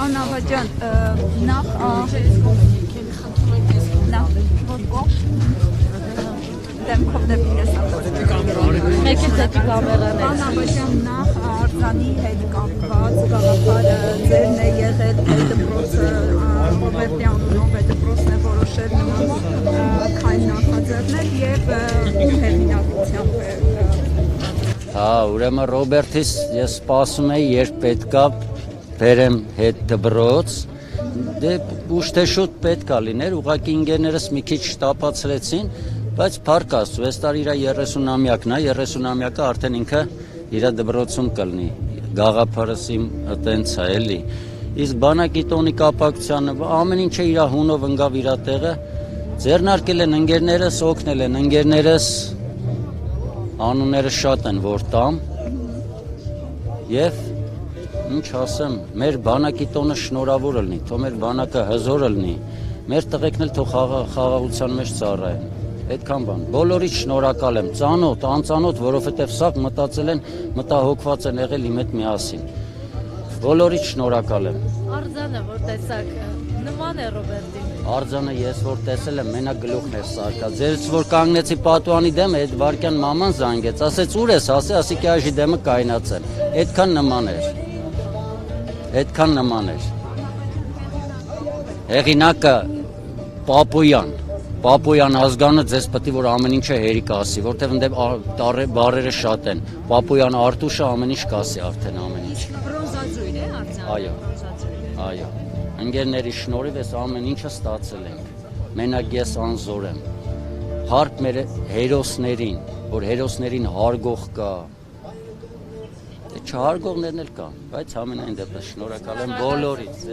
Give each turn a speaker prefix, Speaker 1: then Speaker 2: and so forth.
Speaker 1: Անավաջան, նախ դեմքով դեպի ես
Speaker 2: Մեկ էլ դեպի կամերաներ։
Speaker 1: Անավաջան նախ արձանի հետ կապված գաղափարը ձերն է եղել դպրոցը Ռոբերտի անունով դպրոցն է որոշել քայլ նախաձեռնել եւ ում հեղինակությամբ է
Speaker 3: Հա, ուրեմն Ռոբերտից ես սպասում էի, երբ պետքա բերեմ հետ դպրոց, դե ուշ-թե-շուտ պետքա լիներ, ուղղակի ինգեներս մի քիչ շտապացրեցին, բայց փառք Աստծո, այս տարի իր 30-ամյակն է, 30-ամյակը արդեն ինքը իր դպրոցում կլինի, գաղափարս իմ այտենց է էլի, իսկ բանակի տոնի կապակցությանը ամեն ինչը իր հունով ընկավ իր տեղը, ձեռնարկել են ընկերներս, օգնել են ընկերներս, անունները շատ են որ տամ եւ ինչ ասեմ, մեր բանակի տոնը շնորհավոր լինի, թող մեր բանակը հզոր լինի, մեր տղեկն էլ թող խաղաղության մեջ ծառայեն։ Այդքան բան։ Բոլորից շնորհակալ եմ, ծանոթ, անծանոթ, որովհետեւ սա մտածել են, մտահոգված են եղել իմ հետ միասին։ Բոլորից շնորհակալ եմ։
Speaker 2: Արձանը որ տեսակ նման է Ռոբերտին։
Speaker 3: Արձանը ես որ տեսել եմ, մենակ գլուխն էր սարկած։ Ձերից որ կանգնեցի պատուանի դեմը, այդ վարքյան մաման զանգեց, ասեց ուր ես, ասի կայաժի դեմը կայնացել։ Այդքան նման էր։ Այդքան նման էր։ Հեղինակը Պապոյան ազգանը ձեզ պետք է որ ամեն ինչը հերիք ասի, որտեղ ընդդեմ բարերը շատ են։ Պապոյան Արտուշը ամեն ինչ կասի արդեն ամեն ինչ։
Speaker 2: Բրոնզաձույն է արձանը։
Speaker 3: Այո։ Այո։ Ընկերների շնորհիվ ես ամեն ինչը ստացել ենք։ Մենակ ես անզոր եմ։ Հարկ մեր հերոսներին, որ հերոսներին հարգող կա։ Չհարգողներն էլ կան, բայց ամենայն դեպս շնորհակալ եմ բոլորից։